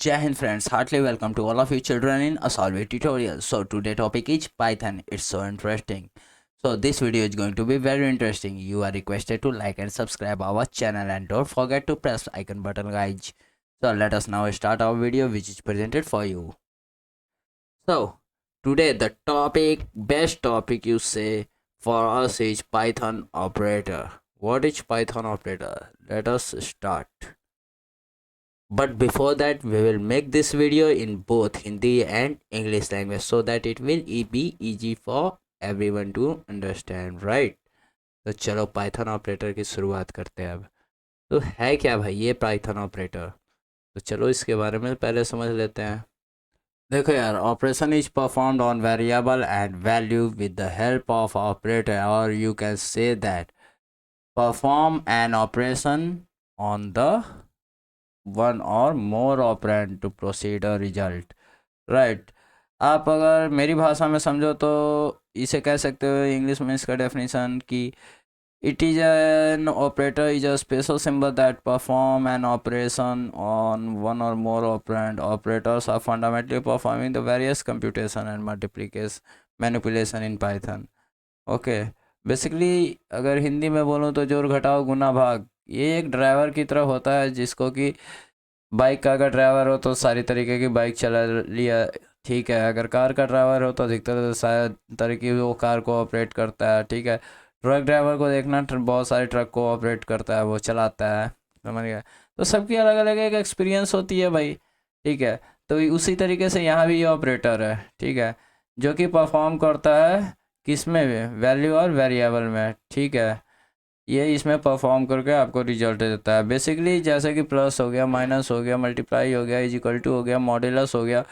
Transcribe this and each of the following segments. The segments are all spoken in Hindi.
Jai Hind friends, heartily welcome to all of you children in Asolve tutorial. So today topic is Python. It's so interesting. So this video is going to be very interesting. You are requested to like and subscribe our channel and don't forget to press icon button guys. So let us now start our video which is presented for you. So today the topic, best topic you say for us is Python operator. What is Python operator? Let us start. But before that, we will make this video in both Hindi and English language so that it will be easy for everyone to understand, right? तो चलो पाइथन ऑपरेटर की शुरुआत करते हैं अब। तो है क्या भाई ये पाइथन ऑपरेटर? तो चलो इसके बारे में पहले समझ लेते हैं। देखो यार, operation is performed on variable and value with the help of operator, और you can say that perform an operation on the one or more operand to proceed a result, right. आप अगर मेरी भाषा में समझो तो इसे कह सकते हो इंग्लिश में इसका डेफिनेशन कि it is an operator is a special symbol that perform an operation on one or more operand. Operators are fundamentally performing the various computation and multiplication manipulation in Python. Okay, basically अगर हिंदी में बोलूँ तो जोड़ घटाओ गुना भाग, ये एक ड्राइवर की तरह होता है जिसको कि बाइक का अगर ड्राइवर हो तो सारी तरीके की बाइक चला लिया, ठीक है। अगर कार का ड्राइवर हो तो अधिकतर शायद तरीके वो कार को ऑपरेट करता है, ठीक है। ट्रक ड्राइवर को देखना, बहुत सारे ट्रक को ऑपरेट करता है, वो चलाता है, समझ गया। तो सबकी अलग अलग एक एक्सपीरियंस होती है भाई, ठीक है। तो उसी तरीके से यहाँ भी ये ऑपरेटर है, ठीक है, जो कि परफॉर्म करता है किस में भी, वैल्यू और वेरिएबल में, ठीक है। ये इसमें परफॉर्म करके आपको रिजल्ट देता है। बेसिकली जैसे कि प्लस हो गया, माइनस हो गया, मल्टीप्लाई हो गया, इज इक्वल टू हो गया, मॉड्यूलस हो गया,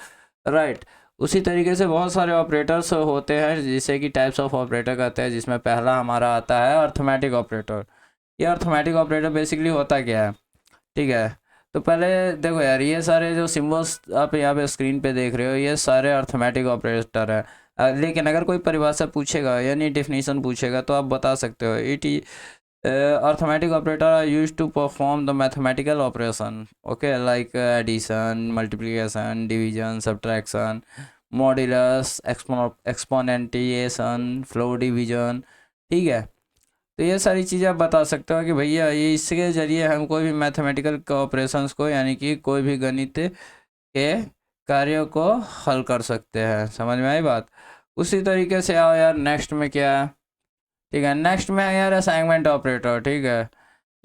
राइट। उसी तरीके से बहुत सारे ऑपरेटर्स होते हैं जिसे कि टाइप्स ऑफ ऑपरेटर कहते हैं, जिसमें पहला हमारा आता है अर्थमेटिक ऑपरेटर। ये अर्थमेटिक ऑपरेटर बेसिकली होता क्या है, ठीक है। तो पहले देखो यार, ये सारे जो सिम्बल्स आप यहाँ पे स्क्रीन पे देख रहे हो, ये सारे अर्थमेटिक ऑपरेटर है। लेकिन अगर कोई परिभाषा पूछेगा यानी डेफिनेशन पूछेगा तो आप बता सकते हो it arithmetic operator are used to perform the mathematical operation, okay, like addition, multiplication, division, subtraction, modulus, exponentiation, flow division, ठीक है। तो ये सारी चीज़ें आप बता सकते हो कि भैया ये इसके ज़रिए हम कोई भी मैथमेटिकल ऑपरेशंस को यानी कि कोई भी गणित के कार्यों को हल कर सकते हैं। समझ में आई बात? उसी तरीके से आओ यार, नेक्स्ट में क्या है, ठीक है। नेक्स्ट में है यार असाइनमेंट ऑपरेटर, ठीक है।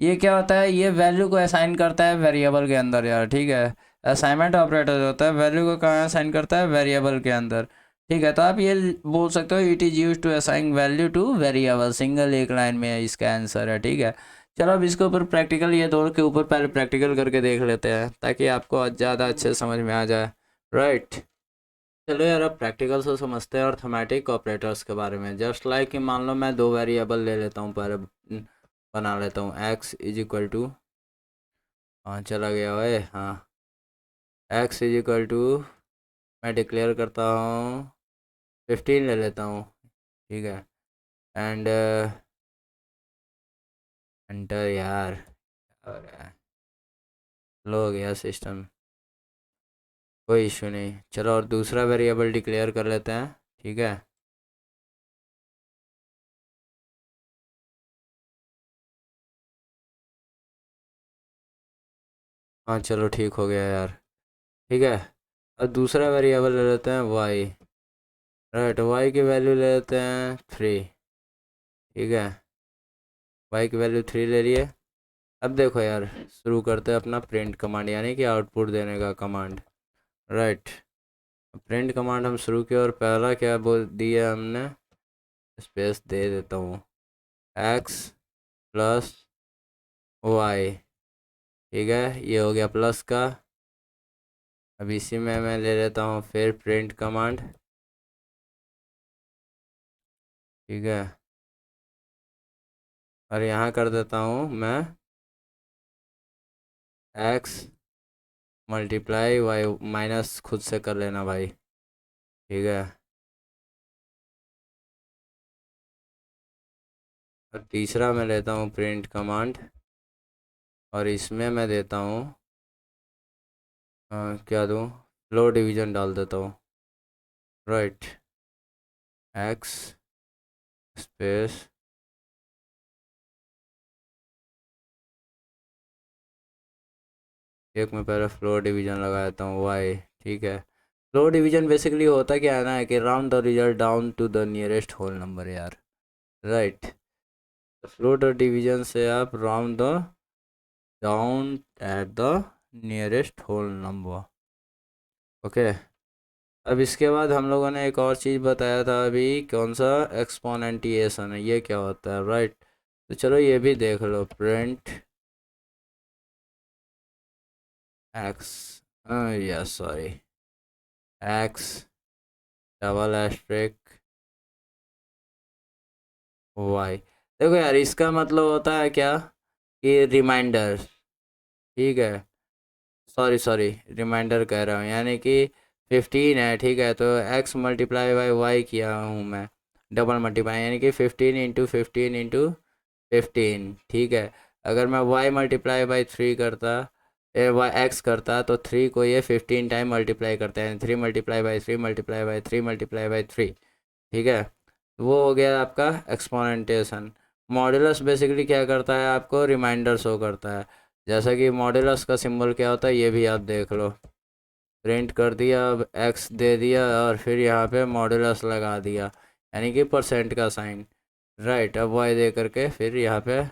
ये क्या होता है, ये वैल्यू को असाइन करता है वेरिएबल के अंदर यार, ठीक है। असाइनमेंट ऑपरेटर जो होता है वैल्यू को कहाँ असाइन करता है, वेरिएबल के अंदर, ठीक है। तो आप ये बोल सकते हो it is use to assign value to variable, single एक लाइन में इसका आंसर है, ठीक है। चलो अब इसके ऊपर प्रैक्टिकल, ये दोनों के ऊपर पहले प्रैक्टिकल करके देख लेते हैं ताकि आपको ज़्यादा अच्छे समझ में आ जाए, राइट। चलो यार, अब प्रैक्टिकल से समझते हैं अर्थमेटिक ऑपरेटर्स के बारे में। जस्ट लाइक कि मान लो मैं दो वेरिएबल ले लेता हूँ, पहले बना लेता हूँ एक्स इज इक्वल टू, हाँ चला गया ओए, हाँ, एक्स इज इक्वल टू, मैं डिक्लेयर करता हूँ 15 ले लेता हूँ, ठीक है। एंड एंटर यार, और लो हो गया सिस्टम, कोई इशू नहीं। चलो और दूसरा वेरिएबल डिक्लेयर कर लेते हैं, ठीक है। हाँ चलो ठीक हो गया यार, ठीक है। अब दूसरा वेरिएबल ले लेते हैं वाई, राइट। वाई की वैल्यू ले लेते हैं 3, ठीक है। वाई की वैल्यू 3 ले लिए। अब देखो यार, शुरू करते हैं अपना प्रिंट कमांड यानी कि आउटपुट देने का कमांड, राइट। प्रिंट कमांड हम शुरू किया और पहला क्या बोल दिया हमने, स्पेस दे देता हूँ, एक्स प्लस वाई, ठीक है। ये हो गया प्लस का। अब इसी में मैं ले लेता हूँ फिर प्रिंट कमांड, ठीक है। और यहाँ कर देता हूँ मैं एक्स मल्टीप्लाई वाई, माइनस खुद से कर लेना भाई, ठीक है। और तीसरा मैं लेता हूँ प्रिंट कमांड और इसमें मैं देता हूँ क्या दूँ, फ्लोर डिवीजन डाल देता हूँ। राइट, एक्स स्पेस, एक मैं पहले फ्लोर डिवीजन लगा देता हूँ वाई। ठीक है, फ्लोर डिवीजन बेसिकली होता क्या है ना कि round the result down to the nearest whole number यार। राइट, फ्लोर डिवीजन से आप round the down at the nearest whole number. Okay, अब इसके बाद हम लोगों ने एक और चीज़ बताया था अभी, कौन सा, एक्सपोनेंटिएशन है, ये क्या होता है। राइट, तो चलो ये भी देख लो, print X, yes sorry, X double asterisk Y. देखो यार, इसका मतलब होता है क्या कि रिमाइंडर। ठीक है, सॉरी सॉरी, रिमाइंडर कह रहा हूँ, यानी कि 15 है। ठीक है, तो एक्स मल्टीप्लाई बाई वाई किया हूँ मैं, डबल मल्टीप्लाई, यानी कि 15 × 15 × 15। ठीक है, अगर मैं वाई मल्टीप्लाई बाई 3 करता, वाई एक्स करता, तो 3 को ये 15 टाइम मल्टीप्लाई करता है, 3 multiply by 3 multiply by 3 multiply by 3। ठीक है, वो हो गया आपका एक्सपोनेंटेशन। मॉड्यूलस बेसिकली क्या करता है, आपको रिमाइंडर शो करता है। जैसा कि मॉड्यूलस का सिंबल क्या होता है ये भी आप देख लो, प्रिंट कर दिया, अब एक्स दे दिया और फिर यहाँ पे मॉड्यूलस लगा दिया, यानी कि परसेंट का साइन। राइट, अब वाई दे करके फिर यहाँ पे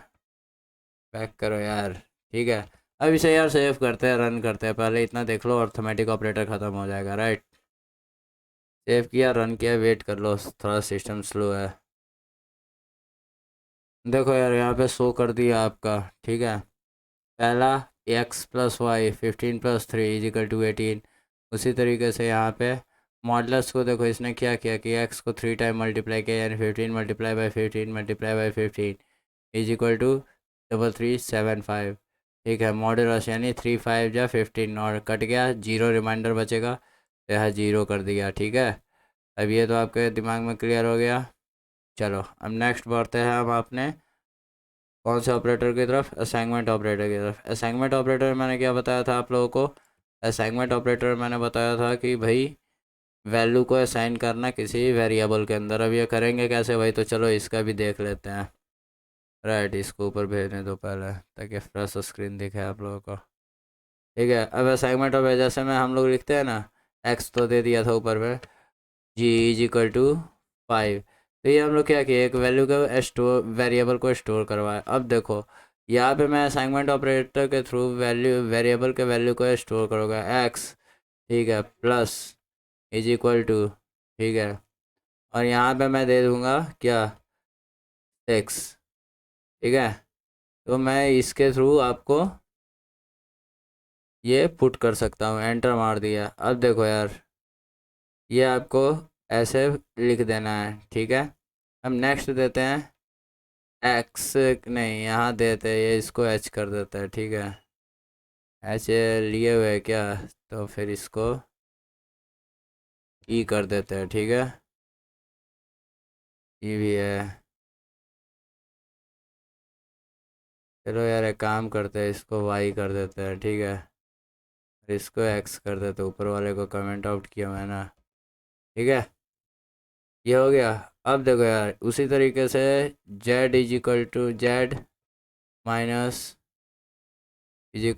पैक करो यार। ठीक है, अब इसे यार सेव करते हैं, रन करते हैं, पहले इतना देख लो, अर्थमेटिक ऑपरेटर ख़त्म हो जाएगा। राइट, सेव किया, रन किया, वेट कर लो, थोड़ा सिस्टम स्लो है। देखो यार, यहाँ पे शो कर दिया आपका। ठीक है, पहला एक्स प्लस वाई 15 + 3 = 18। उसी तरीके से यहाँ पे मॉडलस को देखो, इसने क्या किया कि एक्स को 3 टाइम मल्टीप्लाई किया, यानी 15 × 15 × 15 = 375। ठीक है, मॉडलस यानी 3 5 या 15, और कट गया, जीरो रिमाइंडर बचेगा, तो यहाँ जीरो कर दिया। ठीक है, अब ये तो आपके दिमाग में क्लियर हो गया। चलो अब नेक्स्ट बढ़ते हैं हम अपने कौन से ऑपरेटर की तरफ, असाइनमेंट ऑपरेटर की तरफ। असाइनमेंट ऑपरेटर मैंने क्या बताया था आप लोगों को, असाइनमेंट ऑपरेटर मैंने बताया था कि भाई वैल्यू को असाइन करना किसी वेरिएबल के अंदर। अब ये करेंगे कैसे भाई, तो चलो इसका भी देख लेते हैं। राइट, इसको ऊपर भेजने दो पहले, ताकि फ्रेश स्क्रीन दिखे आप लोगों को। ठीक है, अब असाइनमेंट ऑपरेटर जैसे में हम लोग लिखते हैं ना, एक्स तो दे दिया था ऊपर में, g = 5। तो ये हम लोग क्या किए, एक वैल्यू का स्टोर, वेरिएबल को स्टोर करवाए। अब देखो यहाँ पे मैं असाइनमेंट ऑपरेटर के थ्रू वैल्यू, वेरिएबल के वैल्यू को स्टोर करूँगा, एक्स। ठीक है, प्लस = ठीक है, और यहाँ पे मैं दे दूँगा क्या, एक्स। ठीक है, तो मैं इसके थ्रू आपको ये पुट कर सकता हूँ, एंटर मार दिया। अब देखो यार, ये आपको ऐसे लिख देना है। ठीक है, हम नेक्स्ट देते हैं, एक्स नहीं, यहाँ देते हैं, ये इसको एच कर देता है। ठीक है, एच लिए हुए क्या, तो फिर इसको ई कर देते हैं। ठीक है, ई भी है। चलो यार, एक काम करते हैं, इसको वाई कर देते हैं। ठीक है, और इसको एक्स कर देते हैं, ऊपर वाले को कमेंट आउट किया मैंने। ठीक है, ये हो गया। अब देखो यार, उसी तरीके से z माइनस =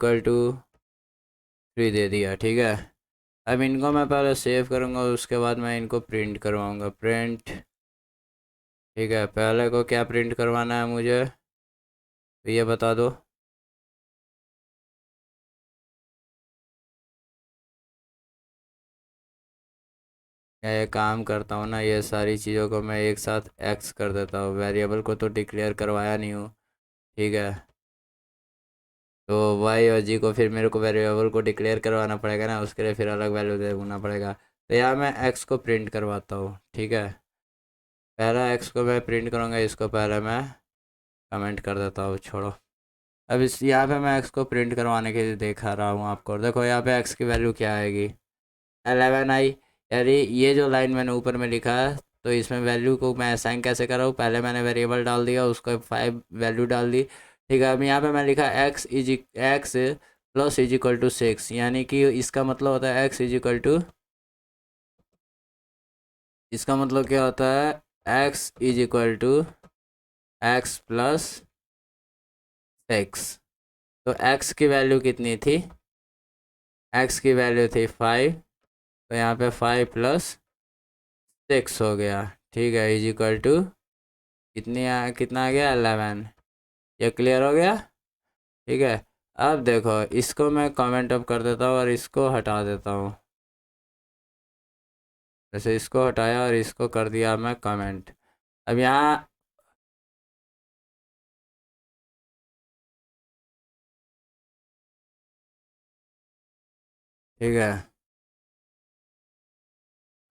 3 दे दिया। ठीक है, अब इनको मैं पहले सेव करूँगा, उसके बाद मैं इनको प्रिंट करवाऊँगा, प्रिंट। ठीक है, पहले को क्या प्रिंट करवाना है मुझे, तो ये बता दो। मैं ये काम करता हूँ ना, ये सारी चीज़ों को मैं एक साथ एक्स कर देता हूँ, वेरिएबल को तो डिक्लेयर करवाया नहीं हूँ। ठीक है, तो वाई और जी को फिर मेरे को वेरिएबल को डिक्लेयर करवाना पड़ेगा ना, उसके लिए फिर अलग वैल्यू देना पड़ेगा। तो यहाँ मैं एक्स को प्रिंट करवाता हूँ। ठीक है, पहला एक्स को मैं प्रिंट करूँगा, इसको पहले मैं कमेंट कर देता हूँ, छोड़ो। अब इस यहाँ पे मैं एक्स को प्रिंट करवाने के लिए दिखा रहा हूँ आपको। देखो यहाँ पे एक्स की वैल्यू क्या आएगी, 11i। यानी ये जो लाइन मैंने ऊपर में लिखा है, तो इसमें वैल्यू को मैं असाइन कैसे कर रहा हूँ, पहले मैंने वेरिएबल डाल दिया, उसको 5 वैल्यू डाल दी। ठीक है, अब यहाँ पे मैं लिखा x plus is equal to 6, यानी कि इसका मतलब होता है एक्स इज इक्वल टू, इसका मतलब क्या होता है x is equal to x plus 6। तो एक्स की वैल्यू कितनी थी, एक्स की वैल्यू थी 5, तो यहाँ पे 5 प्लस 6 हो गया, ठीक है, इज इक्वल टू कितना आ गया 11। ये क्लियर हो गया, ठीक है। अब देखो इसको मैं कमेंट अप कर देता हूँ और इसको हटा देता हूँ, जैसे इसको हटाया और इसको कर दिया मैं कमेंट। अब यहाँ ठीक है,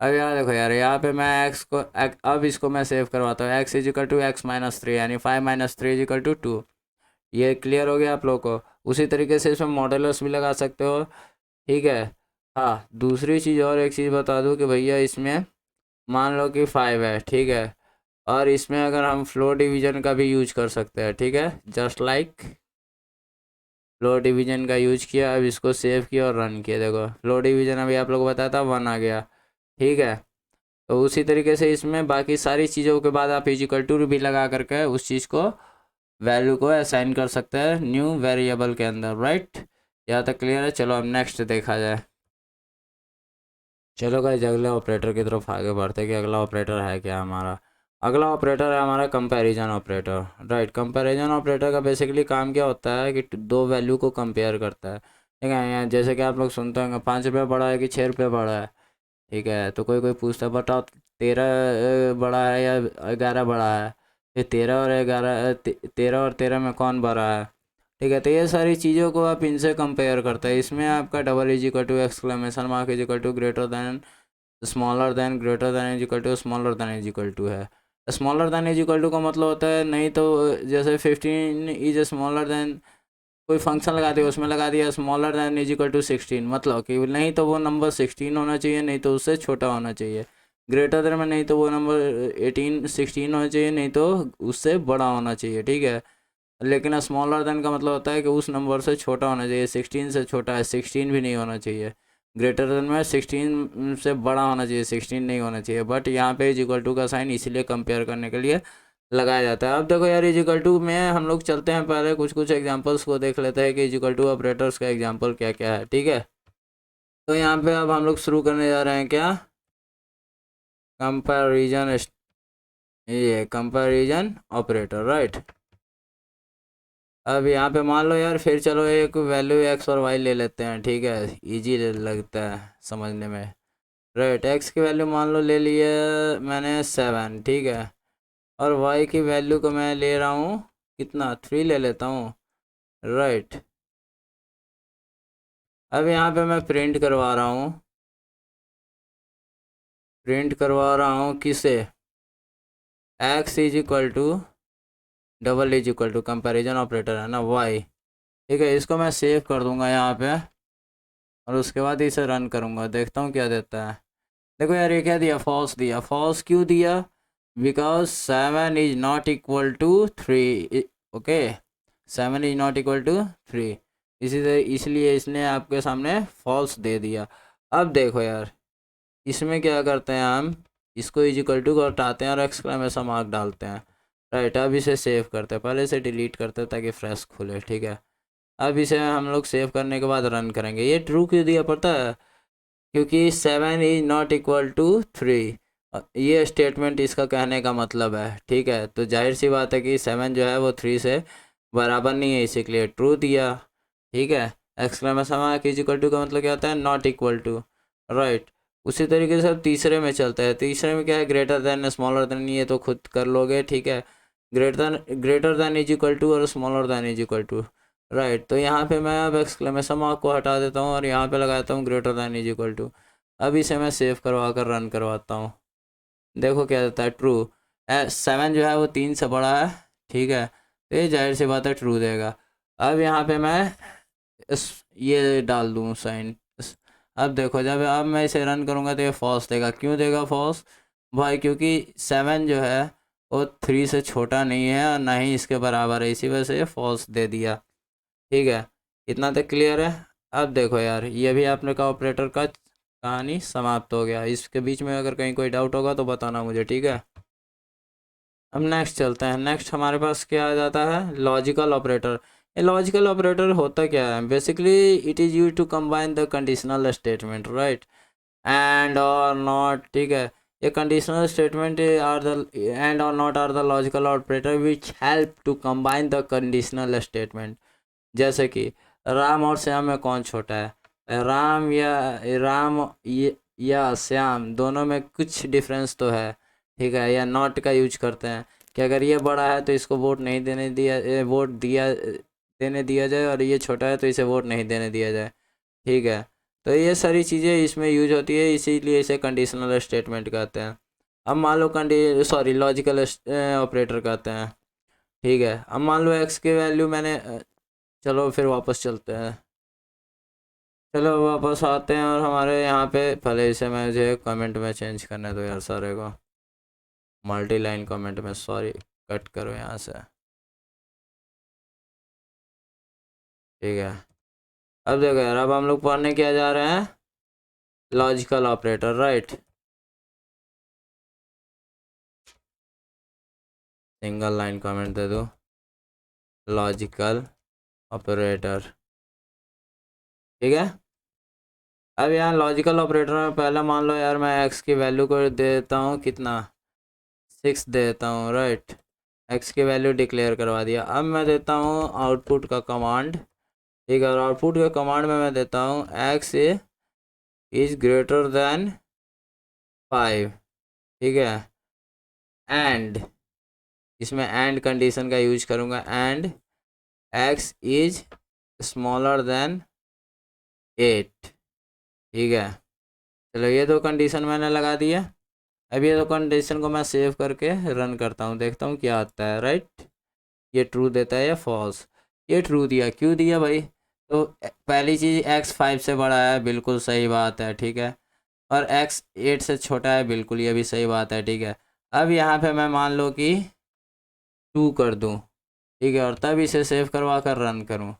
अब यहाँ देखो यार, यहाँ पे मैं एक्स को अब इसको मैं सेव करवाता हूँ, x is equal to x minus 3, यानी 5 माइनस 3 इज इक्वल टू 2। ये क्लियर हो गया आप लोग को। उसी तरीके से इसमें मॉडुलस भी लगा सकते हो, ठीक है। हाँ, दूसरी चीज़ और एक चीज़ बता दूँ कि भैया इसमें मान लो कि 5 है, ठीक है, और इसमें अगर हम फ्लोर डिवीजन का भी यूज कर सकते हैं, ठीक है, जस्ट लाइक फ्लोर डिवीजन का यूज किया। अब इसको सेव किया और रन किया, देखो फ्लोर डिवीजन अभी आप लोग को बताया था 1 आ गया, ठीक है। तो उसी तरीके से इसमें बाकी सारी चीज़ों के बाद आप इजिकल टू भी लगा करके उस चीज़ को वैल्यू को असाइन कर सकते हैं न्यू वेरिएबल के अंदर, राइट। यहाँ तक क्लियर है। चलो अब नेक्स्ट देखा जाए। चलो गाइस अगले ऑपरेटर की तरफ आगे बढ़ते हैं कि अगला ऑपरेटर है क्या हमारा। अगला ऑपरेटर है हमारा comparison operator, right. Comparison operator का बेसिकली काम क्या होता है कि दो वैल्यू को कंपेयर करता है, ठीक है। यहाँ जैसे कि आप लोग सुनते होंगे 5 रुपये बड़ा है कि 6 रुपये बड़ा है, ठीक है। तो कोई कोई पूछता है बताओ 13 बड़ा है या 11 बड़ा है, ये 13 और 13 में कौन बड़ा है, ठीक है। तो ये सारी चीज़ों को आप इनसे कंपेयर करते हैं। इसमें आपका double is equal to exclamation mark is equal to greater than smaller than greater than is equal to smaller than is equal to है। Smaller than is equal to का मतलब होता है नहीं तो जैसे 15 इज स्मॉलर दैन, कोई फंक्शन लगा दिया उसमें लगा दिया smaller than is equal to 16, मतलब कि नहीं तो वो नंबर 16 होना चाहिए, नहीं तो उससे छोटा होना चाहिए। ग्रेटर देन में नहीं तो वो नंबर 16 होना चाहिए, नहीं तो उससे बड़ा होना चाहिए, ठीक है। लेकिन स्मॉलर देन का मतलब होता है कि उस नंबर से छोटा होना चाहिए, 16 से छोटा है, 16 भी नहीं होना चाहिए। ग्रेटर देन में 16 से बड़ा होना चाहिए, 16 नहीं होना चाहिए। बट यहाँ पे इज इक्वल टू का साइन इसीलिए कंपेयर करने के लिए लगाया जाता है। अब देखो यार इज इक्वल टू में हम लोग चलते हैं, पहले कुछ कुछ एग्जांपल्स को देख लेते हैं कि इज इक्वल टू ऑपरेटर्स का एग्जांपल क्या क्या है, ठीक है। तो यहाँ पे अब हम लोग शुरू करने जा रहे हैं क्या, कंपैरिजन, ये कंपैरिजन ऑपरेटर, राइट। अब यहाँ पे मान लो यार, फिर चलो एक वैल्यू एक्स और वाई ले लेते हैं, ठीक है, इजी लगता है समझने में, राइट। एक्स की वैल्यू मान लो ले लिए मैंने 7, ठीक है, और वाई की वैल्यू को मैं ले रहा हूँ कितना, 3 ले लेता हूँ, राइट। अब यहाँ पे मैं प्रिंट करवा रहा हूँ, किसे, x is equal to double is equal to comparison operator है ना वाई, ठीक है। इसको मैं सेव कर दूंगा यहाँ पे और उसके बाद इसे रन करूँगा, देखता हूँ क्या देता है। देखो यार ये क्या दिया, फॉल्स दिया। फॉल्स क्यों दिया, because 7 is not equal to 3, okay, 7 is not equal to 3, इसी से इसलिए इसने आपके सामने फॉल्स दे दिया। अब देखो यार इसमें क्या करते हैं हम, इसको इज इक्वल टू को हटाते हैं और एक्सक्लेमेशन मार्क डालते हैं, राइट। अब इसे सेव करते हैं, पहले इसे डिलीट करते हैं ताकि फ्रेश खुले, ठीक है। अब इसे हम लोग सेव करने के बाद रन करेंगे। ये ट्रू क्यों दिया पता है, क्योंकि 7 इज नॉट इक्वल टू 3, ये स्टेटमेंट इसका कहने का मतलब है, ठीक है। तो जाहिर सी बात है कि 7 जो है वो 3 से बराबर नहीं है, इसीलिए ट्रू दिया, ठीक है। Exclamation mark is equal to का मतलब क्या होता है, नॉट इक्वल टू, राइट। उसी तरीके से अब तीसरे में चलता है। तीसरे में क्या है, ग्रेटर देन स्मॉलर देन, ये तो खुद कर लोगे, ठीक है। Greater than is equal to और smaller than is equal to, right. तो यहाँ पे मैं अब एक्सक्लेमेशन मार्क को हटा देता हूँ और यहाँ पे लगाता हूँ greater than is equal to. अब इसे मैं सेव करवा कर रन करवाता हूँ, देखो क्या देता है, ट्रू। 7 जो है वो 3 से बड़ा है, ठीक है, तो ये जाहिर सी बात है ट्रू देगा। अब यहाँ पे मैं ये डाल दूँ साइन। अब देखो जब अब मैं इसे रन करूँगा तो ये फॉल्स देगा। क्यों देगा फॉल्स भाई, क्योंकि 7 जो है वो 3 से छोटा नहीं है और ना ही इसके बराबर है, इसी वजह से ये फॉल्स दे दिया, ठीक है। इतना तक क्लियर है। अब देखो यार, ये भी आपने का ऑपरेटर का कहानी समाप्त हो गया। इसके बीच में अगर कहीं कोई डाउट होगा तो बताना मुझे, ठीक है। अब नेक्स्ट चलते हैं। नेक्स्ट हमारे पास क्या आ जाता है, लॉजिकल ऑपरेटर। ये लॉजिकल ऑपरेटर होता क्या है, basically it is use to combine the conditional statement, right, and or not, ठीक है। ये conditional statement are the and or not are the logical operator which help to combine the conditional statement. जैसे कि राम और श्याम में कौन छोटा है, राम या श्याम दोनों में कुछ डिफरेंस तो है, ठीक है। या नॉट का यूज करते हैं कि अगर ये बड़ा है तो इसको वोट नहीं देने दिया, वोट दिया देने दिया जाए, और ये छोटा है तो इसे वोट नहीं देने दिया जाए, ठीक है। तो ये सारी चीज़ें इसमें यूज होती है, इसीलिए इसे कंडीशनल स्टेटमेंट कहते हैं। अब मान लो लॉजिकल ऑपरेटर कहते हैं, ठीक है। अब मान लो एक्स की वैल्यू मैंने चलो फिर वापस चलते हैं। चलो वापस आते हैं और हमारे यहाँ पे पहले इसे मुझे कमेंट में चेंज करने दो यार, सारे को मल्टी लाइन कमेंट में, सॉरी कट करो यहाँ से, ठीक है। अब देखो यार, अब हम लोग पढ़ने क्या जा रहे हैं, logical operator, right. Single line comment दे दो, लॉजिकल ऑपरेटर, ठीक है। अब यहाँ लॉजिकल ऑपरेटर में पहला मान लो यार, मैं एक्स की वैल्यू को देता हूँ कितना, 6 देता हूँ, राइट। एक्स की वैल्यू डिक्लेयर करवा दिया। अब मैं देता हूँ आउटपुट का कमांड, ठीक है। और आउटपुट के कमांड में मैं देता हूँ एक्स इज ग्रेटर देन 5, ठीक है। एंड इसमें एंड कंडीशन का यूज करूँगा, and x is smaller than 8, ठीक है। चलो ये दो कंडीशन मैंने लगा दिया। अब ये दो कंडीशन को मैं सेव करके रन करता हूँ, देखता हूँ क्या आता है, राइट। ये ट्रू देता है या फॉल्स, ये ट्रू दिया। क्यों दिया भाई, तो पहली चीज़ एक्स 5 से बड़ा है, बिल्कुल सही बात है, ठीक है। और एक्स 8 से छोटा है, बिल्कुल ये भी सही बात है, ठीक है। अब यहाँ पे मैं मान लो कि 2 कर दूँ, ठीक है, और तब इसे सेव करवा कर रन करूँ।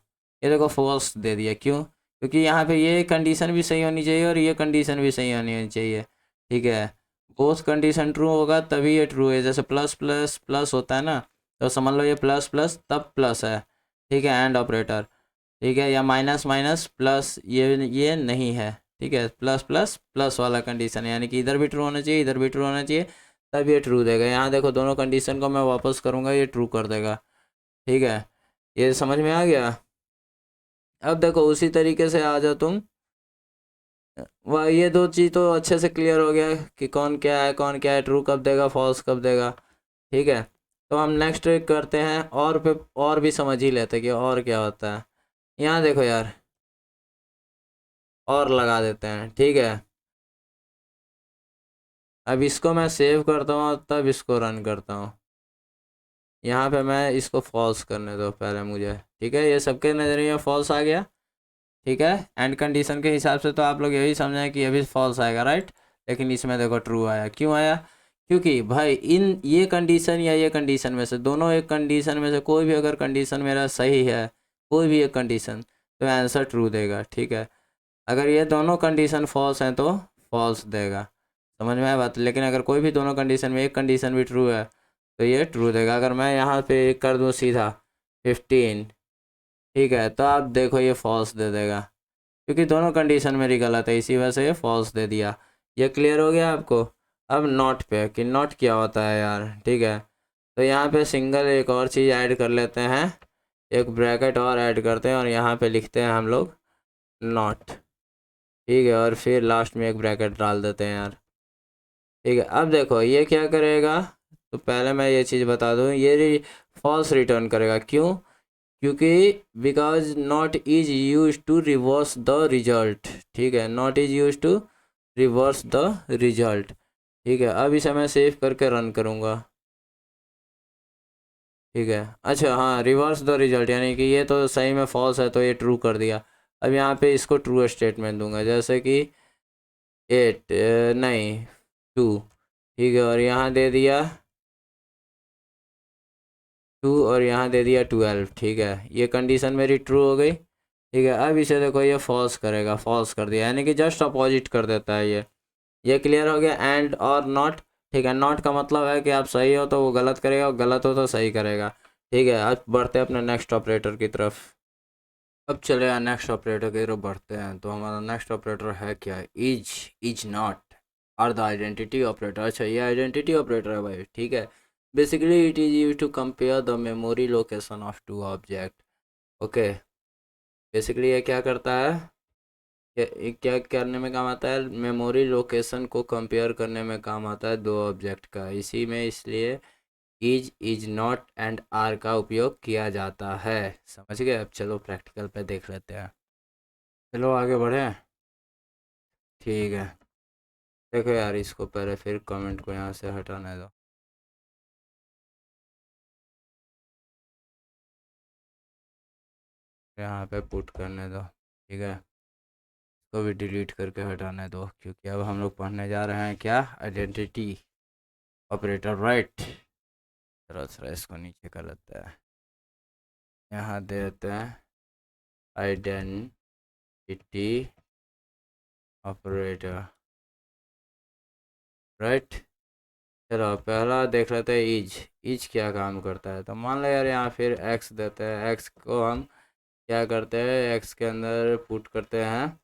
ये देखो फॉल्स दे दिया, क्यों, क्योंकि यहाँ पे ये कंडीशन भी सही होनी चाहिए और ये कंडीशन भी सही होनी चाहिए, ठीक है। बोथ कंडीशन ट्रू होगा तभी ये ट्रू है। जैसे प्लस प्लस प्लस होता है ना, तो समझ लो ये प्लस प्लस तब प्लस है, ठीक है, एंड ऑपरेटर, ठीक है। या माइनस माइनस प्लस, ये नहीं है, ठीक है। प्लस प्लस प्लस वाला कंडीशन है, यानी कि इधर भी ट्रू होना चाहिए, इधर भी ट्रू होना चाहिए, तब ये ट्रू देगा। यहाँ देखो दोनों कंडीशन को मैं वापस करूँगा, ये ट्रू कर देगा, ठीक है। ये समझ में आ गया। अब देखो उसी तरीके से आ जाओ तुम, वह ये दो चीज़ तो अच्छे से क्लियर हो गया कि कौन क्या है, कौन क्या है, ट्रू कब देगा, फॉल्स कब देगा, ठीक है। तो हम नेक्स्ट करते हैं और पे, और भी समझ ही लेते हैं कि और क्या होता है। यहाँ देखो यार, और लगा देते हैं, ठीक है। अब इसको मैं सेव करता हूँ तब इसको रन करता हूँ। यहाँ पे मैं इसको फॉल्स करने दो पहले मुझे, ठीक है। ये सबके नज़रिए में फॉल्स आ गया, ठीक है। एंड कंडीशन के हिसाब से तो आप लोग यही समझें कि ये भी फॉल्स आएगा, राइट। लेकिन इसमें देखो ट्रू आया, क्यों आया, क्योंकि भाई इन ये कंडीशन या ये कंडीशन में से दोनों, एक कंडीशन में से कोई भी अगर कंडीशन मेरा सही है, कोई भी एक कंडीशन, तो आंसर ट्रू देगा, ठीक है। अगर ये दोनों कंडीशन फॉल्स हैं तो फॉल्स देगा, समझ में आया बात। लेकिन अगर कोई भी दोनों कंडीशन में एक कंडीशन भी ट्रू है तो ये ट्रू देगा। अगर मैं यहाँ पे कर दूँ सीधा 15, ठीक है, तो आप देखो ये फॉल्स दे देगा, क्योंकि दोनों कंडीशन मेरी गलत है, इसी वजह से ये फॉल्स दे दिया। ये क्लियर हो गया आपको। अब नॉट पे कि नॉट क्या होता है यार, ठीक है। तो यहाँ पे सिंगल एक और चीज़ ऐड कर लेते हैं, एक ब्रैकेट और ऐड करते हैं और यहाँ पे लिखते हैं हम लोग नॉट, ठीक है। और फिर लास्ट में एक ब्रैकेट डाल देते हैं यार, ठीक है। अब देखो ये क्या करेगा, तो पहले मैं ये चीज़ बता दूँ, ये फॉल्स रिटर्न करेगा, क्यों, क्योंकि because not is use to reverse the result, ठीक है। Not is use to reverse the result, ठीक है। अब इसे मैं सेव करके रन करूँगा, ठीक है। अच्छा हाँ, रिवर्स द रिजल्ट यानी कि ये तो सही में फॉल्स है तो ये ट्रू कर दिया। अब यहाँ पे इसको ट्रू स्टेटमेंट दूंगा, जैसे कि 8 नहीं 2, ठीक है। और यहाँ दे दिया 2 और यहाँ दे दिया 12, ठीक है। ये कंडीशन मेरी ट्रू हो गई, ठीक है, अब इसे देखो ये फॉल्स करेगा, फॉल्स कर दिया, यानी कि जस्ट अपोजिट कर देता है ये क्लियर हो गया। एंड और नॉट, ठीक है, नॉट का मतलब है कि आप सही हो तो वो गलत करेगा और गलत हो तो सही करेगा। ठीक है, अब बढ़ते हैं अपने नेक्स्ट ऑपरेटर की तरफ। अब चले यार नेक्स्ट ऑपरेटर की तरफ बढ़ते हैं। तो हमारा नेक्स्ट ऑपरेटर है क्या, इज नॉट और द आइडेंटिटी ऑपरेटर। अच्छा, ये आइडेंटिटी ऑपरेटर है भाई, ठीक है। Basically it is use to compare the memory location of two object. Okay, basically ये क्या करता है, ये क्या करने में काम आता है, मेमोरी लोकेशन को कंपेयर करने में काम आता है दो ऑब्जेक्ट का, इसी में इसलिए इज नॉट एंड आर का उपयोग किया जाता है। समझ गए। अब चलो प्रैक्टिकल पे देख लेते हैं। चलो आगे बढ़े। ठीक है, देखो यार इसको पहले फिर कमेंट को यहाँ से हटाने दो। यहाँ पे पुट करने दो, ठीक है। इसको भी डिलीट करके हटाने दो, क्योंकि अब हम लोग पढ़ने जा रहे हैं क्या, आइडेंटिटी ऑपरेटर, राइट। चलो थोड़ा इसको नीचे कर लेते हैं, यहाँ दे देते हैं आइडेंटिटी ऑपरेटर, राइट। चलो पहला देख लेते हैं इज क्या काम करता है। तो मान लो यार यहाँ फिर एक्स देते हैं, एक्स को हम क्या करते हैं, एक्स के अंदर पुट करते हैं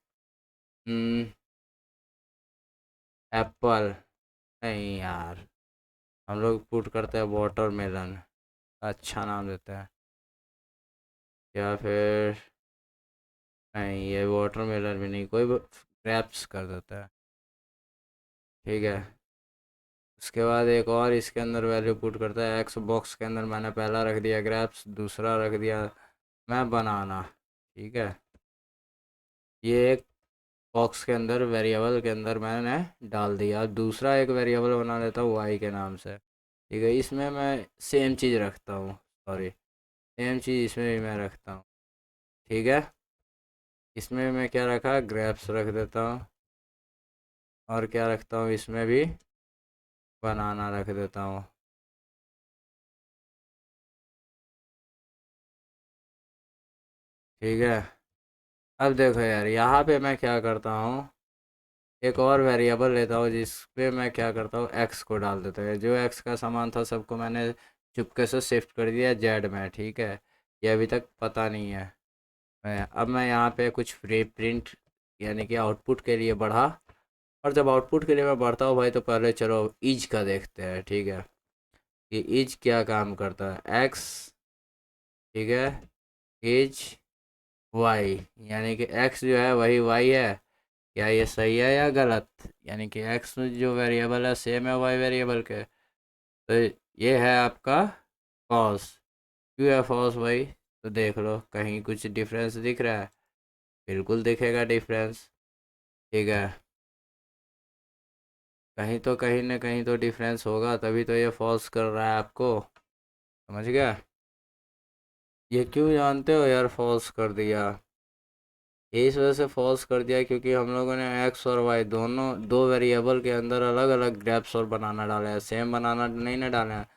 एप्पल, नहीं यार, हम लोग पुट करते हैं वाटरमेलन, अच्छा नाम देते हैं। या फिर नहीं, ये वाटरमेलन भी नहीं, कोई ग्रेप्स कर देता है, ठीक है। उसके बाद एक और इसके अंदर वैल्यू पुट करता है, एक्स बॉक्स के अंदर मैंने पहला रख दिया ग्रेप्स, दूसरा रख दिया मैं बनाना, ठीक है। ये एक बॉक्स के अंदर वेरिएबल के अंदर मैंने डाल दिया। दूसरा एक वेरिएबल बना लेता हूँ वाई के नाम से, ठीक है। इसमें मैं सेम चीज़ रखता हूँ, सॉरी, सेम चीज़ इसमें भी मैं रखता हूँ, ठीक है। इसमें मैं क्या रखा, ग्रेप्स रख देता हूँ, और क्या रखता हूँ इसमें भी बनाना रख देता हूँ, ठीक है। अब देखो यार यहाँ पे मैं क्या करता हूँ, एक और वेरिएबल लेता हूँ जिस पे मैं क्या करता हूँ, एक्स को डाल देता हूँ। जो एक्स का सामान था सबको मैंने चुपके से शिफ्ट कर दिया जेड में, ठीक है। ये अभी तक पता नहीं है। अब मैं यहाँ पे कुछ फ्री प्रिंट यानी कि आउटपुट के लिए बढ़ा, और जब आउटपुट के लिए मैं बढ़ता हूँ भाई, तो पहले चलो इज का देखते हैं, ठीक है। कि इज क्या काम करता है, एक्स, ठीक है, इज वाई, यानी कि एक्स जो है वही वाई है। क्या ये सही है या गलत, यानी कि एक्स जो वेरिएबल है सेम है वाई वेरिएबल के, तो ये है आपका फॉल्स। क्यों है फॉल्स भाई, तो देख लो कहीं कुछ डिफरेंस दिख रहा है, बिल्कुल दिखेगा डिफरेंस, ठीक है। कहीं तो कहीं ना कहीं तो डिफरेंस होगा, तभी तो ये फॉल्स कर रहा है आपको, समझ गया। ये क्यों जानते हो यार फॉल्स कर दिया, ये इस वजह से फॉल्स कर दिया क्योंकि हम लोगों ने एक्स और वाई दोनों दो वेरिएबल के अंदर अलग अलग ग्रेप्स और बनाना डाला है, सेम बनाना नहीं ना डाला है।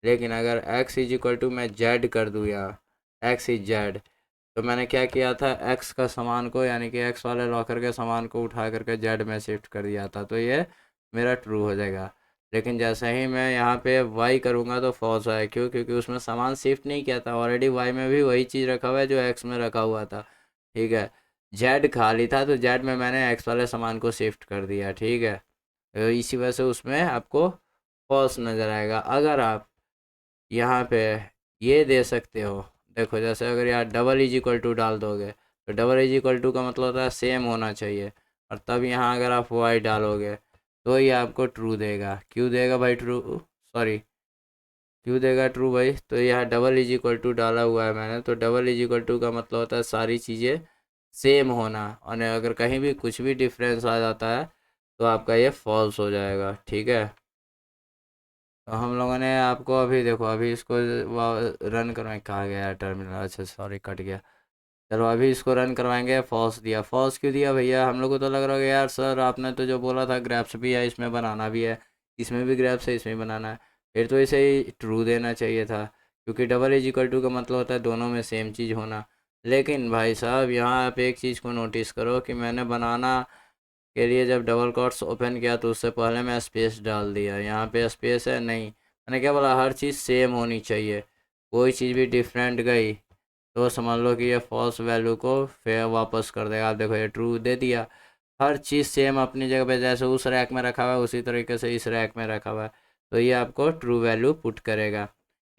लेकिन अगर एक्स इज इक्वल टू मैं जेड कर दूँ, या एक्स इज जेड, तो मैंने क्या किया था, एक्स का सामान को यानी कि एक्स वाले लॉकर के सामान को उठा करके जेड में शिफ्ट कर दिया था, तो ये मेरा ट्रू हो जाएगा। लेकिन जैसे ही मैं यहाँ पे वाई करूँगा तो फॉल्स आया, क्यों, क्योंकि उसमें सामान शिफ्ट नहीं किया था, ऑलरेडी वाई में भी वही चीज़ रखा हुआ है जो एक्स में रखा हुआ था, ठीक है। जेड खाली था तो जेड में मैंने एक्स वाले सामान को शिफ्ट कर दिया, ठीक है। तो इसी वजह से उसमें आपको फॉल्स नज़र आएगा। अगर आप यहाँ पे ये दे सकते हो, देखो जैसे अगर यार डबल इज इक्वल टू डाल दोगे, तो डबल इज इक्वल टू का मतलब होता है सेम होना चाहिए, और तब यहाँ अगर आप वाई डालोगे तो ये आपको ट्रू देगा। क्यों देगा भाई ट्रू, सॉरी, क्यों देगा ट्रू भाई, तो यहाँ डबल इज इक्वल टू डाला हुआ है मैंने, तो डबल इज इक्वल टू का मतलब होता है सारी चीज़ें सेम होना, और अगर कहीं भी कुछ भी डिफरेंस आ जाता है तो आपका ये फॉल्स हो जाएगा, ठीक है। तो हम लोगों ने आपको अभी देखो, अभी इसको रन करवाएं, कहा गया टर्मिनल, अच्छा सॉरी कट गया। चलो अभी इसको रन करवाएंगे, फॉल्स दिया, फॉल्स क्यों दिया भैया, हम लोग को तो लग रहा है यार सर आपने तो जो बोला था ग्रैप्स भी है इसमें बनाना भी है, इसमें भी ग्रैप्स है इसमें भी बनाना है, फिर तो इसे ही ट्रू देना चाहिए था, क्योंकि डबल इज इक्वल टू का मतलब होता है दोनों में सेम चीज़ होना। लेकिन भाई साहब यहाँ आप एक चीज़ को नोटिस करो कि मैंने बनाना के लिए जब डबल कोट्स ओपन किया तो उससे पहले मैं स्पेस डाल दिया। यहाँ पे स्पेस है नहीं, मैंने क्या बोला, हर चीज़ सेम होनी चाहिए। कोई चीज़ भी डिफरेंट गई तो समझ लो कि ये फॉल्स वैल्यू को फिर वापस कर देगा। आप देखो ये ट्रू दे दिया। हर चीज़ सेम अपनी जगह पे, जैसे उस रैक में रखा हुआ है उसी तरीके से इस रैक में रखा हुआ है, तो ये आपको ट्रू वैल्यू पुट करेगा।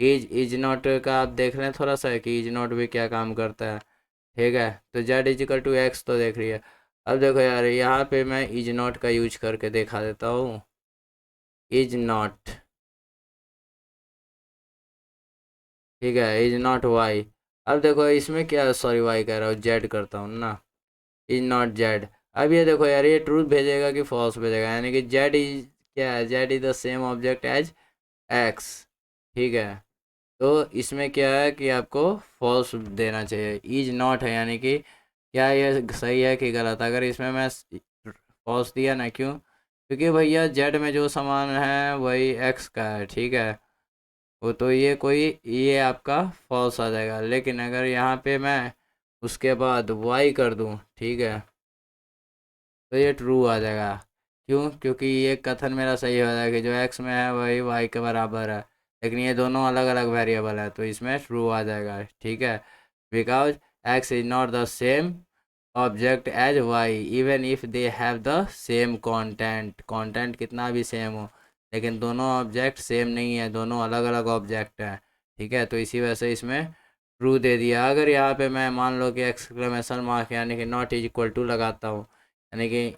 इज नॉट का आप देख लें थोड़ा सा कि इज नॉट भी क्या काम करता है। ठीक है, तो जेड इजिकल टू एक्स तो देख रही है। अब देखो यार यहाँ पे मैं इज नॉट का यूज करके दिखा देता हूँ। इज नॉट, ठीक है, इज नॉट वाई। अब देखो इसमें क्या, सॉरी वाई कह रहा हूँ, जेड करता हूँ ना, इज नॉट जेड। अब ये देखो यार ये ट्रूथ भेजेगा कि फॉल्स भेजेगा, यानी कि जेड इज क्या है, Z is the same object as X. ठीक है, तो इसमें क्या है कि आपको फॉल्स देना चाहिए। इज नॉट है यानी कि क्या ये सही है कि गलत। अगर इसमें मैं फॉल्स दिया ना, क्यों, क्योंकि भैया जेड में जो सामान है वही एक्स का है। ठीक है, वो तो ये आपका फॉल्स आ जाएगा। लेकिन अगर यहाँ पे मैं उसके बाद वाई कर दूँ, ठीक है, तो ये ट्रू आ जाएगा। क्यों, क्योंकि ये कथन मेरा सही हो जाएगा कि जो एक्स में है वही वाई के बराबर है। लेकिन ये दोनों अलग अलग वेरिएबल है तो इसमें ट्रू आ जाएगा। ठीक है, because X is not the same object as Y even if they have the same content. Content कितना भी सेम हो, लेकिन दोनों ऑब्जेक्ट सेम नहीं है, दोनों अलग अलग ऑब्जेक्ट हैं। ठीक है, तो इसी वजह से इसमें ट्रू दे दिया। अगर यहाँ पे मैं मान लो कि एक्सक्लेमेशन मार्क यानी कि नॉट इज इक्वल टू लगाता हूँ, यानी कि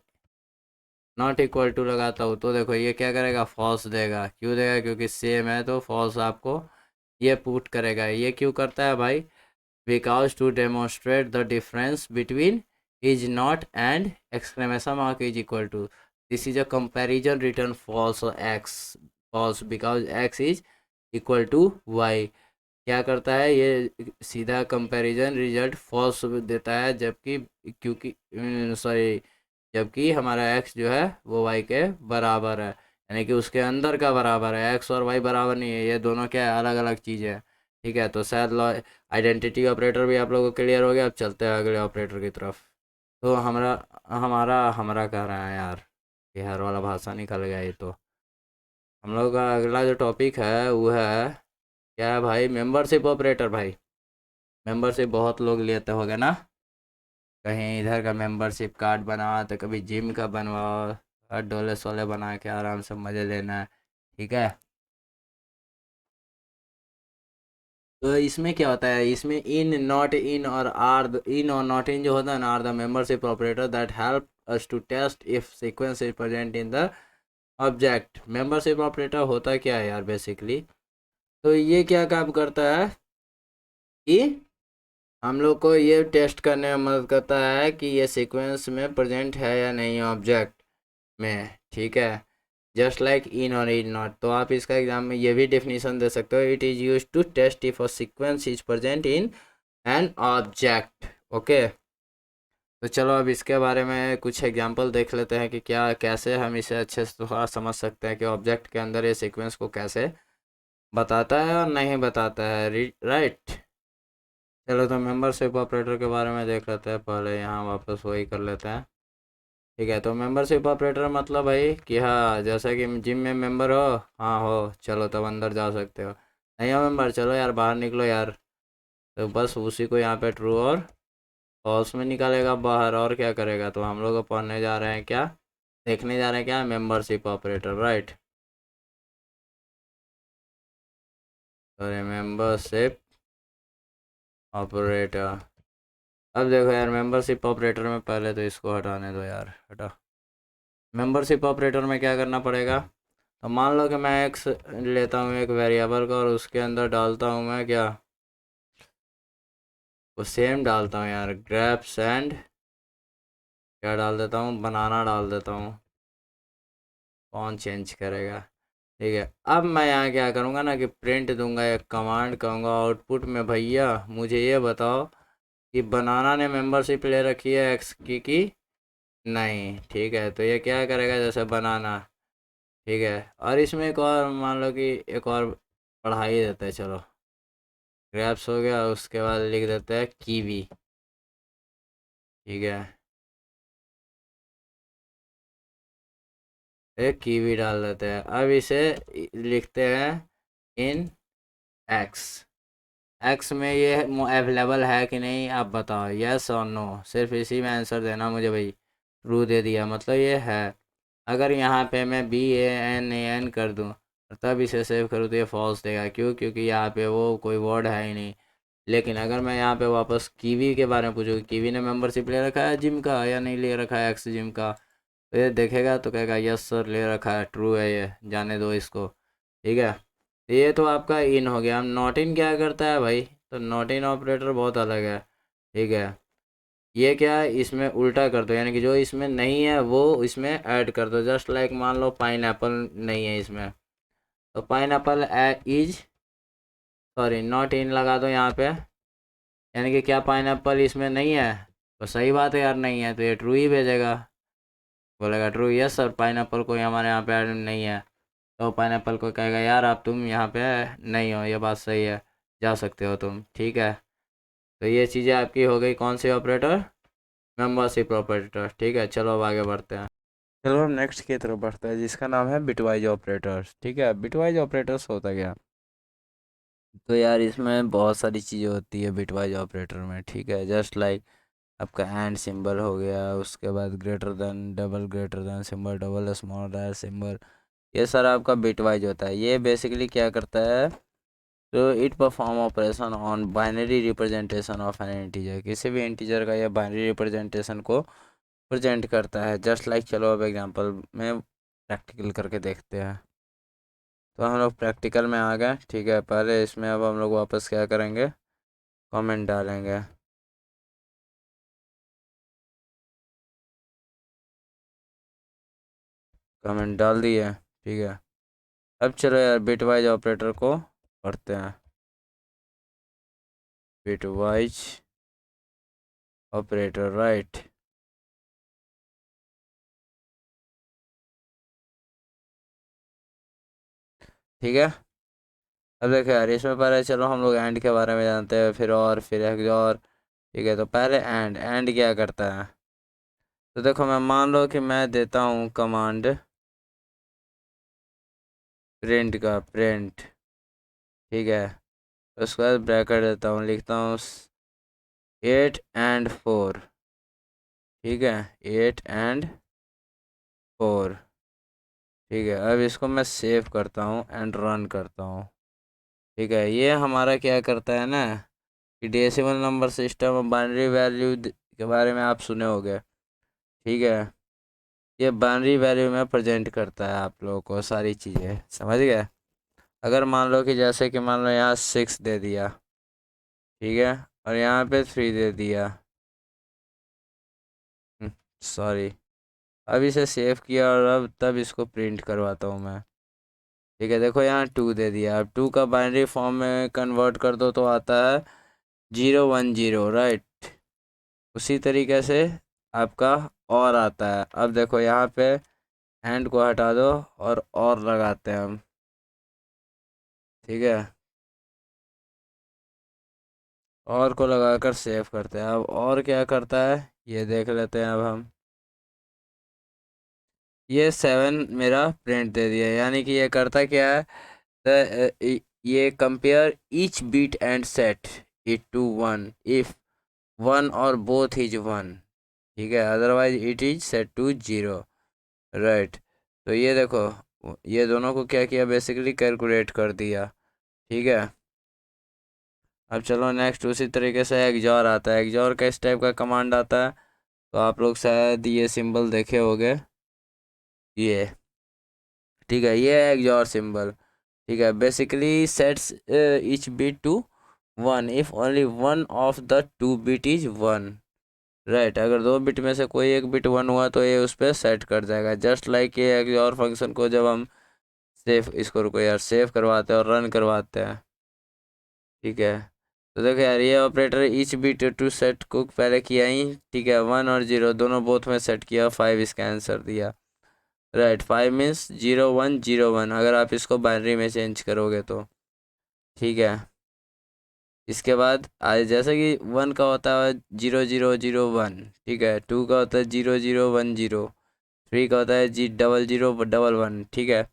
नॉट इक्वल टू लगाता हूँ, तो देखो ये क्या करेगा, फॉल्स देगा। क्यों देगा, क्योंकि सेम है तो फॉल्स आपको ये पुट करेगा। ये क्यों करता है भाई, because to demonstrate the difference between is not and exclamation mark is equal to, this is a comparison return false X, false because X is equal to Y. क्या करता है ये, सीधा कंपैरिजन रिजल्ट फॉल्स देता है, जबकि क्योंकि सॉरी, जबकि हमारा एक्स जो है वो वाई के बराबर है, यानी कि उसके अंदर का बराबर है। एक्स और वाई बराबर नहीं है, ये दोनों क्या है, अलग अलग चीज़ें हैं। ठीक है, तो शायद लॉ आइडेंटिटी ऑपरेटर भी आप लोगों को क्लियर हो गया। अब चलते हैं अगले ऑपरेटर की तरफ। तो हमारा हमारा हमारा कह रहा है यार, बिहार वाला भाषा निकल गया ये तो। हम लोग का अगला जो टॉपिक है वो है क्या है भाई, मेंबरशिप ऑपरेटर। भाई मेंबरशिप बहुत लोग लेते होंगे ना, कहीं इधर का मेंबरशिप कार्ड बनवा तो कभी जिम का बनवाओ, हर डोले सोले बना के आराम से मज़े लेना है। ठीक है, तो इसमें क्या होता है, इसमें इन नॉट इन और आर, इन और नॉट इन जो होता है ना, are the membership operator that help us to test if sequence is present in the object. Membership operator होता क्या है यार बेसिकली, तो ये क्या काम करता है कि हम लोग को ये टेस्ट करने में मदद करता है कि ये सीक्वेंस में प्रेजेंट है या नहीं ऑब्जेक्ट में। ठीक है, जस्ट लाइक इन और इन नॉट। तो आप इसका एग्जाम में ये भी डेफिनेशन दे सकते हो, it is use to test if a sequence is present in an object. Okay, तो चलो अब इसके बारे में कुछ एग्जांपल देख लेते हैं कि क्या कैसे हम इसे अच्छे से थोड़ा समझ सकते हैं कि ऑब्जेक्ट के अंदर ये सीक्वेंस को कैसे बताता है और नहीं बताता है। राइट, चलो तो मेंबरशिप ऑपरेटर के बारे में देख लेते हैं। पहले यहाँ वापस वही कर लेते हैं। ठीक है, तो मेंबरशिप ऑपरेटर मतलब भाई कि हाँ, जैसा कि जिम में मेंबर हो, हाँ हो, चलो तब अंदर जा सकते हो। नहीं हो मेंबर, चलो यार बाहर निकलो यार। तो बस उसी को यहाँ पे ट्रू और फॉल्स में निकालेगा बाहर, और क्या करेगा। तो हम लोग पढ़ने जा रहे हैं क्या, देखने जा रहे हैं क्या, मेंबरशिप ऑपरेटर। राइट, तो मेंबरशिप ऑपरेटर। अब देखो यार मेंबरशिप ऑपरेटर में पहले तो इसको हटाने दो यार, हटा। मेंबरशिप ऑपरेटर में क्या करना पड़ेगा, तो मान लो कि मैं एक्स लेता हूँ एक वेरिएबल का और उसके अंदर डालता हूँ मैं क्या, वो सेम डालता हूँ यार, ग्रेप्स एंड क्या डाल देता हूँ, बनाना डाल देता हूँ। कौन चेंज करेगा। ठीक है, अब मैं यहाँ क्या करूँगा ना कि प्रिंट दूंगा, एक कमांड कहूँगा आउटपुट में, भैया मुझे ये बताओ कि बनाना ने मेंबरशिप ले रखी है एक्स की नहीं। ठीक है, तो ये क्या करेगा, जैसे बनाना। ठीक है, और इसमें एक और मान लो कि एक और पढ़ाई देते हैं, चलो ग्रेप्स हो गया, उसके बाद लिख देते हैं कीवी। ठीक है, एक कीवी डाल देते हैं। अब इसे लिखते हैं इन एक्स। एक्स में ये अवेलेबल है कि नहीं आप बताओ, यस और नो, सिर्फ इसी में आंसर देना मुझे भाई। ट्रू दे दिया, मतलब ये है। अगर यहाँ पे मैं BANAN कर दूँ और तब इसे सेव करूँ तो ये फॉल्स देगा। क्यों? क्योंकि यहाँ पे वो कोई वर्ड है ही नहीं। लेकिन अगर मैं यहाँ पे वापस कीवी के बारे में पूछूँ, कीवी ने मेंबरशिप ले रखा है जिम का या नहीं ले रखा है एक्स जिम का, तो ये देखेगा तो कहेगा यस सर ले रखा है, ट्रू है, ये जाने दो इसको। ठीक है, ये तो आपका इन हो गया। हम नॉट इन क्या करता है भाई, तो नॉट इन ऑपरेटर बहुत अलग है। ठीक है, ये क्या है, इसमें उल्टा कर दो, यानी कि जो इसमें नहीं है वो इसमें ऐड कर दो। जस्ट लाइक मान लो पाइन एप्पल नहीं है इसमें, तो pine Apple is, sorry not in लगा दो यहाँ पे। यानी कि क्या पाइन एप्पल इसमें नहीं है, तो सही बात है यार, नहीं है तो ये ट्रू ही भेजेगा। बोलेगा ट्रू, यस सर पाइनएप्पल कोई हमारे यहाँ पे ऐड नहीं है। तो पाइनएप्पल को कहेगा यार आप तुम यहाँ पे नहीं हो, ये बात सही है, जा सकते हो तुम। ठीक है, तो ये चीज़ें आपकी हो गई कौन सी ऑपरेटर, मेंबरशिप ऑपरेटर। ठीक है, चलो अब आगे बढ़ते हैं। चलो अब नेक्स्ट की तरफ बढ़ते हैं जिसका नाम है बिटवाइज ऑपरेटर्स। ठीक है, बिटवाइज ऑपरेटर्स होता क्या, तो यार इसमें बहुत सारी चीज़ें होती है बिटवाइज ऑपरेटर में। ठीक है, जस्ट लाइक आपका एंड सिंबल हो गया, उसके बाद greater than, double greater than symbol, double small that symbol, ये सारा आपका बिटवाइज होता है। ये बेसिकली क्या करता है, तो it perform operation on binary representation of N integer, किसी भी इंटीजर का यह बाइनरी रिप्रेजेंटेशन को प्रेजेंट करता है। जस्ट लाइक चलो अब एग्जांपल में प्रैक्टिकल करके देखते हैं। तो हम लोग प्रैक्टिकल में आ गए। ठीक है, पहले इसमें अब हम लोग वापस क्या करेंगे, कमेंट डालेंगे। कमेंट डाल दिए। ठीक है, अब चलो यार बिटवाइज ऑपरेटर को पढ़ते हैं। Bitwise operator, right. ठीक है, अब देखो यार इसमें पहले चलो हम लोग एंड के बारे में जानते हैं, फिर एक और। ठीक है, तो पहले एंड, एंड क्या करता है, तो देखो मैं मान लो कि मैं देता हूँ कमांड प्रिंट का, प्रिंट। ठीक है, उसके बाद ब्रैकेट देता हूँ, लिखता हूँ 8 and 4। ठीक है, 8 and 4। ठीक है, अब इसको मैं सेव करता हूँ एंड रन करता हूँ। ठीक है, ये हमारा क्या करता है ना, कि डेसिमल नंबर सिस्टम और बाइनरी वैल्यू के बारे में आप सुने होंगे। ठीक है, ये बाइनरी वैल्यू में प्रेजेंट करता है आप लोगों को सारी चीज़ें, समझ गए। अगर मान लो कि जैसे कि मान लो यहाँ 6 दे दिया, ठीक है, और यहाँ पे 3 दे दिया, सॉरी, अब इसे सेव किया और अब तब इसको प्रिंट करवाता हूँ मैं। ठीक है, देखो यहाँ 2 दे दिया, अब 2 का बाइनरी फॉर्म में कन्वर्ट कर दो तो आता है 0 1 0, राइट। उसी तरीके से आपका और आता है। अब देखो यहाँ पे एंड को हटा दो और लगाते हैं हम। ठीक है, और को लगाकर सेव करते हैं। अब और क्या करता है ये देख लेते हैं अब हम। ये 7 मेरा प्रिंट दे दिया, यानी कि ये करता क्या है, ये compare each bit and set it to 1 if 1 और बोथ इज 1। ठीक है, otherwise it is set to 0, right. तो ये देखो, ये दोनों को क्या किया, बेसिकली कैलकुलेट कर दिया। ठीक है, अब चलो नेक्स्ट उसी तरीके से एग्जॉर आता है। एग्जॉर का इस टाइप का कमांड आता है, तो आप लोग शायद ये सिंबल देखे होंगे, ये। ठीक है, ये है एग्जॉर सिंबल। ठीक है, basically sets each bit to 1 if only one of the 2 bit is 1, right. अगर दो बिट में से कोई एक बिट 1 हुआ तो ये उस पर सेट कर जाएगा। जस्ट लाइक ये एग्जॉर फंक्शन को जब हम सेव, इसको रुको यार, सेव करवाते हैं और रन करवाते हैं। ठीक है, तो देखो यार ये operator each bit to set को पहले किया ही। ठीक है, 1 और 0 दोनों बोथ में सेट किया, 5 इसका आंसर दिया, राइट। 5 मीन्स 0 1 0 1 अगर आप इसको बाइनरी में चेंज करोगे तो। ठीक है, इसके बाद आज जैसे कि 1 का होता है 0001, ठीक है, 2 का होता है 0010, 3 का होता है 0011, ठीक है।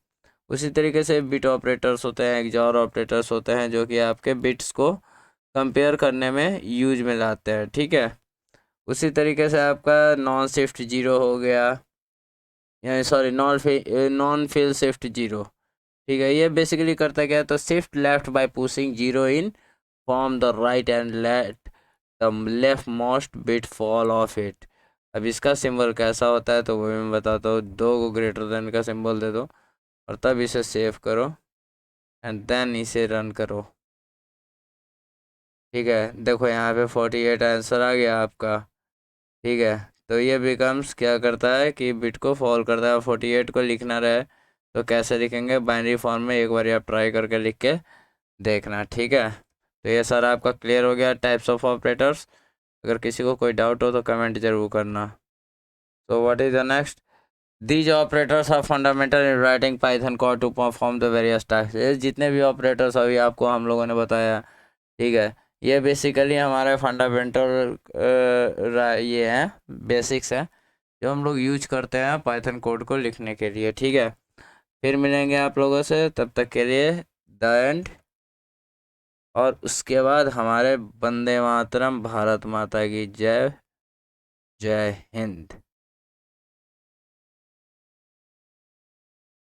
उसी तरीके से बिट ऑपरेटर्स होते हैं, एक्सऑर ऑपरेटर्स होते हैं, जो कि आपके बिट्स को कंपेयर करने में यूज में लाते हैं, ठीक है। उसी तरीके से आपका नॉन शिफ्ट जीरो हो गया, या sorry non fill shift zero, ठीक है। ये बेसिकली करता क्या है, तो shift left by pushing zero in form the right end let the left most bit fall off it. अब इसका सिंबल कैसा होता है तो वो मैं बताता हूँ। 2 को ग्रेटर देन का सिंबल दे दो और तब इसे सेव करो एंड देन इसे रन करो, ठीक है। देखो यहाँ पे 48 आंसर आ गया आपका, ठीक है। तो ये बिकम्स क्या करता है कि बिट को फॉल करता है। 48 को लिखना रहे तो कैसे लिखेंगे, बाइनरी फॉर्म में एक बार आप ट्राई करके लिख के देखना, ठीक है। तो ये सारा आपका क्लियर हो गया टाइप्स ऑफ ऑपरेटर्स। अगर किसी को कोई डाउट हो तो कमेंट जरूर करना। तो what is the next, these operators are fundamental in writing Python code to perform the various task. जितने भी ऑपरेटर्स अभी आपको हम लोगों ने बताया, ठीक है, ये बेसिकली हमारे फंडामेंटल ये हैं, बेसिक्स हैं जो हम लोग यूज करते हैं पाइथन कोड को लिखने के लिए, ठीक है। फिर मिलेंगे आप लोगों से, तब तक के लिए द एंड। और उसके बाद हमारे वंदे मातरम, भारत माता की जय, जय हिंद।